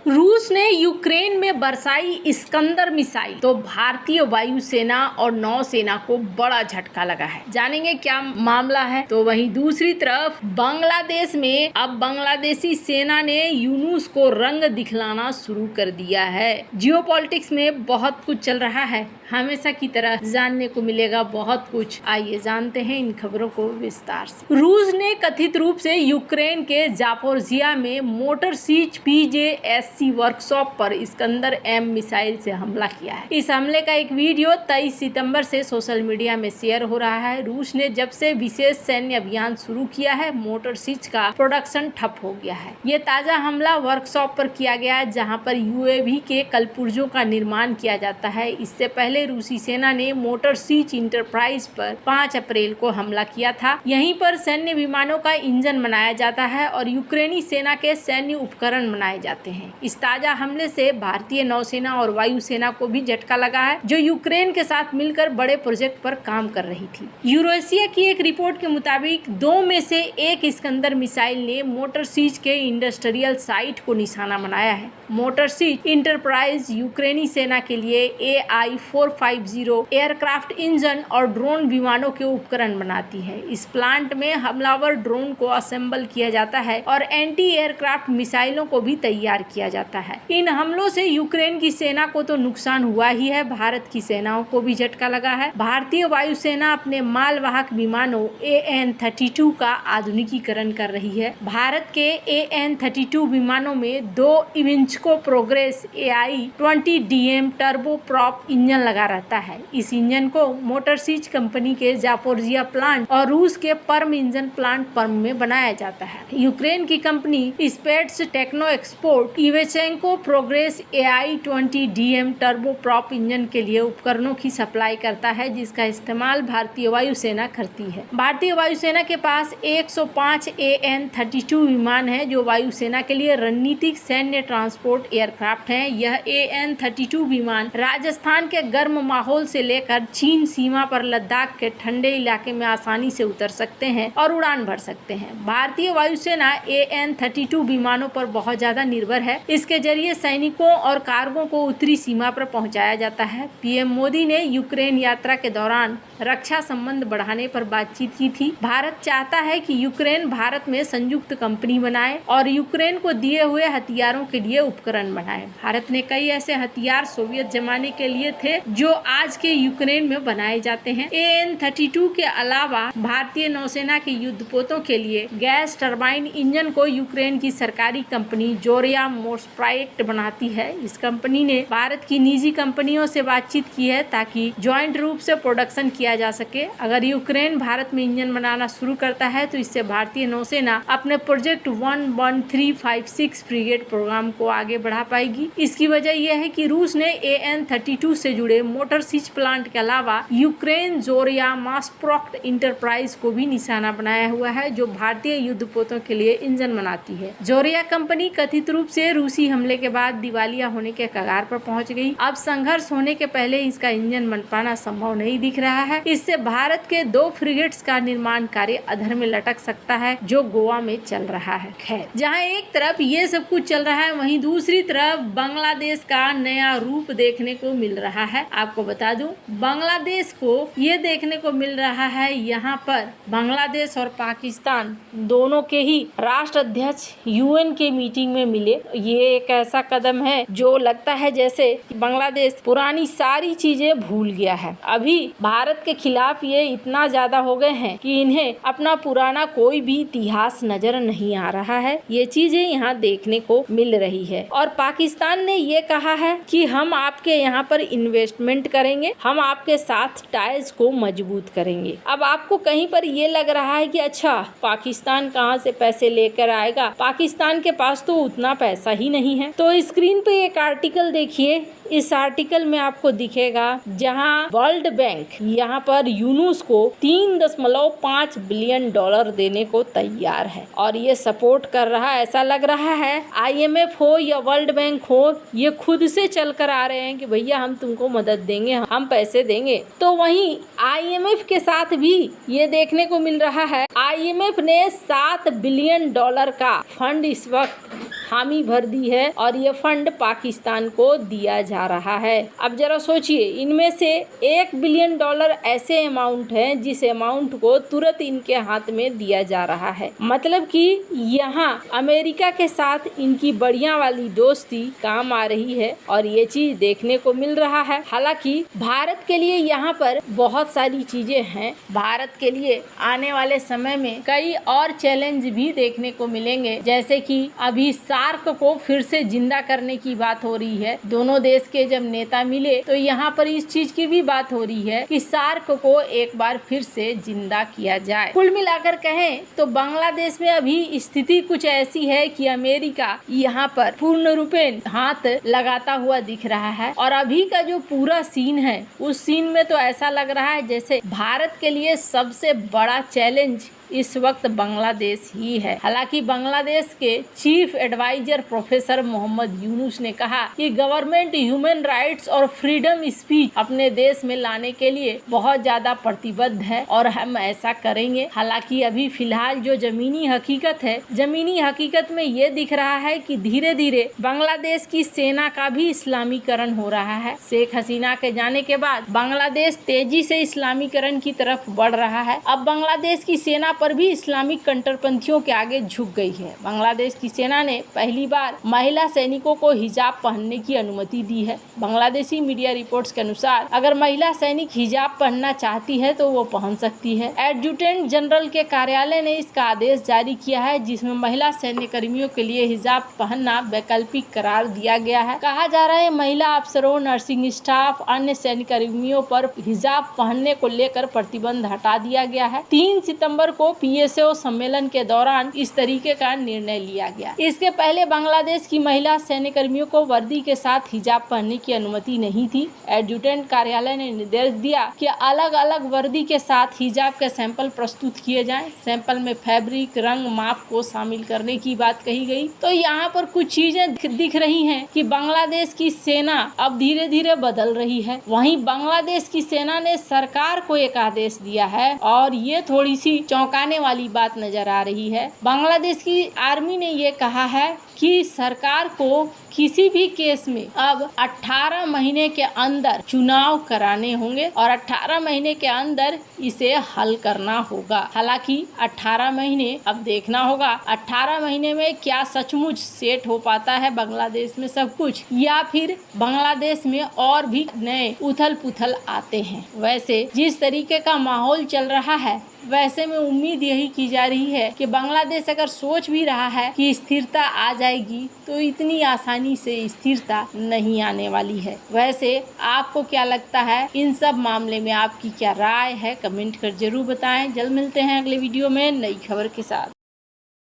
रूस ने यूक्रेन में बरसाई इस्कंदर मिसाइल तो भारतीय वायुसेना और नौसेना को बड़ा झटका लगा है। जानेंगे क्या मामला है। तो वहीं दूसरी तरफ बांग्लादेश में अब बांग्लादेशी सेना ने यूनुस को रंग दिखलाना शुरू कर दिया है। जियोपॉलिटिक्स में बहुत कुछ चल रहा है, हमेशा की तरह जानने को मिलेगा बहुत कुछ। आइए जानते हैं इन खबरों को विस्तार से। रूस ने कथित रूप से यूक्रेन के जापोरिजिया में मोटर सीज PJSC वर्कशॉप पर इस्कंदर M मिसाइल से हमला किया है। इस हमले का एक वीडियो 23 सितंबर से सोशल मीडिया में शेयर हो रहा है। रूस ने जब से विशेष सैन्य अभियान शुरू किया है, मोटर सीज का प्रोडक्शन ठप हो गया है। ये ताजा हमला वर्कशॉप पर किया गया जहां पर UAV के कलपुर्जों का निर्माण किया जाता है। इससे पहले रूसी सेना ने मोटर सीज इंटरप्राइज पर 5 अप्रैल को हमला किया था। यहीं पर सैन्य विमानों का इंजन बनाया जाता है और यूक्रेनी सेना के सैन्य उपकरण बनाए जाते हैं। इस ताजा हमले से भारतीय नौसेना और वायुसेना को भी झटका लगा है, जो यूक्रेन के साथ मिलकर बड़े प्रोजेक्ट पर काम कर रही थी। यूरोसिया की एक रिपोर्ट के मुताबिक 2 में से 1 इस्कंदर मिसाइल ने मोटर सीज के इंडस्ट्रियल साइट को निशाना बनाया है। मोटर सीज इंटरप्राइज यूक्रेनी सेना के लिए AI-450 एयरक्राफ्ट इंजन और ड्रोन विमानों के उपकरण बनाती है। इस प्लांट में हमलावर ड्रोन को असेंबल किया जाता है और एंटी एयरक्राफ्ट मिसाइलों को भी तैयार किया जाता है। इन हमलों से यूक्रेन की सेना को तो नुकसान हुआ ही है, भारत की सेनाओं को भी झटका लगा है। भारतीय वायुसेना अपने मालवाहक विमानों AN-32 का आधुनिकीकरण कर रही है। भारत के AN-32 विमानों में 2 इविंचको progress AI-20DM turboprop engine लगा रहता है। इस इंजन को मोटर सीज कंपनी के जापोरिजिया प्लांट और रूस के पर्म इंजन प्लांट पर्म में बनाया जाता है। यूक्रेन की company Spets Techno Export Ivchenko progress AI-20DM turboprop engine के लिए उपकरणों की सप्लाई करता है, जिसका इस्तेमाल भारतीय वायुसेना करती है। भारतीय वायुसेना के पास 105 AN-32 विमान है, जो वायुसेना के लिए रणनीतिक सैन्य ट्रांसपोर्ट एयरक्राफ्ट हैं। यह AN-32 विमान राजस्थान के गर्म माहौल से लेकर चीन सीमा पर लद्दाख के ठंडे इलाके में आसानी से उतर सकते हैं और उड़ान भर सकते हैं। भारतीय वायुसेना AN-32 विमानों पर बहुत ज्यादा निर्भर है। इसके जरिए सैनिकों और कार्गो को उत्तरी सीमा पर पहुंचाया जाता है। PM मोदी ने यूक्रेन यात्रा के दौरान रक्षा संबंध बढ़ाने पर बातचीत की थी। भारत चाहता है कि यूक्रेन भारत में संयुक्त कंपनी बनाए और यूक्रेन को दिए हुए हथियारों के लिए उपकरण बनाए। भारत ने कई ऐसे हथियार सोवियत जमाने के लिए थे जो आज के यूक्रेन में बनाए जाते हैं। AN-32 के अलावा भारतीय नौसेना के युद्धपोतों के लिए गैस टरबाइन इंजन को यूक्रेन की सरकारी कंपनी जोरिया मोस्प्राइट बनाती है। इस कंपनी ने भारत की निजी कंपनियों से बातचीत की है ताकि ज्वाइंट रूप से प्रोडक्शन किया जा सके। अगर यूक्रेन भारत में इंजन बनाना शुरू करता है तो इससे भारतीय नौसेना अपने प्रोजेक्ट 11356 फ्रिगेट प्रोग्राम को आगे बढ़ा पाएगी। इसकी वजह यह है कि रूस ने AN-32 से जुड़े मोटर सीज प्लांट के अलावा यूक्रेन जोरिया मास्प्रोक्ट इंटरप्राइज को भी निशाना बनाया हुआ है, जो भारतीय युद्धपोतों के लिए इंजन बनाती है। जोरिया कंपनी कथित रूप से रूसी हमले के बाद दिवालिया होने के कगार पर पहुंच गई। अब संघर्ष होने के पहले इसका इंजन बन पाना संभव नहीं दिख रहा है। इससे भारत के 2 फ्रिगेट्स का निर्माण कार्य अधर में लटक सकता है, जो गोवा में चल रहा है। खैर, जहां एक तरफ ये सब कुछ चल रहा है, वहीं दूसरी तरफ बांग्लादेश का नया रूप देखने को मिल रहा है। आपको बता दूं, बांग्लादेश को ये देखने को मिल रहा है, यहाँ पर बांग्लादेश और पाकिस्तान दोनों के ही राष्ट्राध्यक्ष UN के मीटिंग में मिले। ये एक ऐसा कदम है जो लगता है जैसे बांग्लादेश पुरानी सारी चीजें भूल गया है। अभी भारत के खिलाफ ये इतना ज्यादा हो गए हैं कि इन्हें अपना पुराना कोई भी इतिहास नजर नहीं आ रहा है। ये चीजें यहाँ देखने को मिल रही है। और पाकिस्तान ने ये कहा है कि हम आपके यहाँ पर इन्वेस्टमेंट करेंगे, हम आपके साथ टाइज को मजबूत करेंगे। अब आपको कहीं पर ये लग रहा है कि अच्छा, पाकिस्तान कहाँ से पैसे लेकर आएगा, पाकिस्तान के पास तो उतना पैसा ही नहीं है। तो स्क्रीन पे एक आर्टिकल देखिए। इस आर्टिकल में आपको दिखेगा जहां वर्ल्ड बैंक यहाँ पर यूनुस को $3.5 बिलियन देने को तैयार है और ये सपोर्ट कर रहा है। ऐसा लग रहा है IMF हो या वर्ल्ड बैंक हो, ये खुद से चल कर आ रहे हैं कि भैया हम तुमको मदद देंगे, हम पैसे देंगे। तो वहीं IMF के साथ भी ये देखने को मिल रहा है। IMF ने $7 बिलियन का फंड इस वक्त हामी भर दी है और ये फंड पाकिस्तान को दिया जा रहा है। अब जरा सोचिए, इनमें से $1 बिलियन ऐसे अमाउंट है जिस अमाउंट को तुरंत इनके हाथ में दिया जा रहा है। मतलब कि यहाँ अमेरिका के साथ इनकी बढ़िया वाली दोस्ती काम आ रही है और ये चीज देखने को मिल रहा है। हालांकि भारत के लिए यहाँ पर बहुत सारी चीजें हैं। भारत के लिए आने वाले समय में कई और चैलेंज भी देखने को मिलेंगे, जैसे कि अभी सार्क को फिर से जिंदा करने की बात हो रही है। दोनों देश के जब नेता मिले तो यहाँ पर इस चीज की भी बात हो रही है कि सार्क को एक बार फिर से जिंदा किया जाए। कुल मिलाकर कहें तो बांग्लादेश में अभी स्थिति कुछ ऐसी है कि अमेरिका यहाँ पर पूर्ण रूपेण हाथ लगाता हुआ दिख रहा है और अभी का जो पूरा सीन है उस सीन में तो ऐसा लग रहा है जैसे भारत के लिए सबसे बड़ा चैलेंज इस वक्त बांग्लादेश ही है। हालांकि बांग्लादेश के chief adviser professor Muhammad Yunus ने कहा कि गवर्नमेंट ह्यूमन राइट्स और फ्रीडम स्पीच अपने देश में लाने के लिए बहुत ज्यादा प्रतिबद्ध है और हम ऐसा करेंगे। हालांकि अभी फिलहाल जो जमीनी हकीकत है, जमीनी हकीकत में ये दिख रहा है कि धीरे धीरे बांग्लादेश की सेना का भी इस्लामीकरण हो रहा है। शेख हसीना के जाने के बाद बांग्लादेश तेजी से इस्लामीकरण की तरफ बढ़ रहा है। अब बांग्लादेश की सेना पर भी इस्लामिक कट्टरपंथियों के आगे झुक गई है। बांग्लादेश की सेना ने पहली बार महिला सैनिकों को हिजाब पहनने की अनुमति दी है। बांग्लादेशी मीडिया रिपोर्ट्स के अनुसार अगर महिला सैनिक हिजाब पहनना चाहती है तो वो पहन सकती है। एडजुटेंट जनरल के कार्यालय ने इसका आदेश जारी किया है, जिसमें महिला सैन्य कर्मियों के लिए हिजाब पहनना वैकल्पिक करार दिया गया है। कहा जा रहा है महिला अफसरों, नर्सिंग स्टाफ, अन्य सैन्य कर्मियों पर हिजाब पहनने को लेकर प्रतिबंध हटा दिया गया है। 3 सितंबर को पीएसओ सम्मेलन के दौरान इस तरीके का निर्णय लिया गया। इसके पहले बांग्लादेश की महिला सैन्य कर्मियों को वर्दी के साथ हिजाब पहनने की अनुमति नहीं थी। एडजुटेंट कार्यालय ने निर्देश दिया कि अलग अलग वर्दी के साथ हिजाब के सैंपल प्रस्तुत किए जाएं। सैंपल में फैब्रिक, रंग, माप को शामिल करने की बात कही गई। तो यहाँ पर कुछ चीजें दिख रही हैं कि बांग्लादेश की सेना अब धीरे धीरे बदल रही है। वहीं बांग्लादेश की सेना ने सरकार को एक आदेश दिया है और ये थोड़ी सी चौंकाने वाली बात नजर आ रही है। बांग्लादेश की आर्मी ने ये कहा है कि सरकार को किसी भी केस में अब 18 महीने के अंदर चुनाव कराने होंगे और 18 महीने के अंदर इसे हल करना होगा। हालांकि 18 महीने अब देखना होगा 18 महीने में क्या सचमुच सेट हो पाता है बांग्लादेश में सब कुछ, या फिर बांग्लादेश में और भी नए उथल पुथल आते हैं। वैसे जिस तरीके का माहौल चल रहा है वैसे में उम्मीद यही की जा रही है कि बांग्लादेश अगर सोच भी रहा है कि स्थिरता आ जाएगी तो इतनी आसानी से स्थिरता नहीं आने वाली है। वैसे आपको क्या लगता है इन सब मामले में, आपकी क्या राय है, कमेंट कर जरूर बताएं। जल्द मिलते हैं अगले वीडियो में नई खबर के साथ।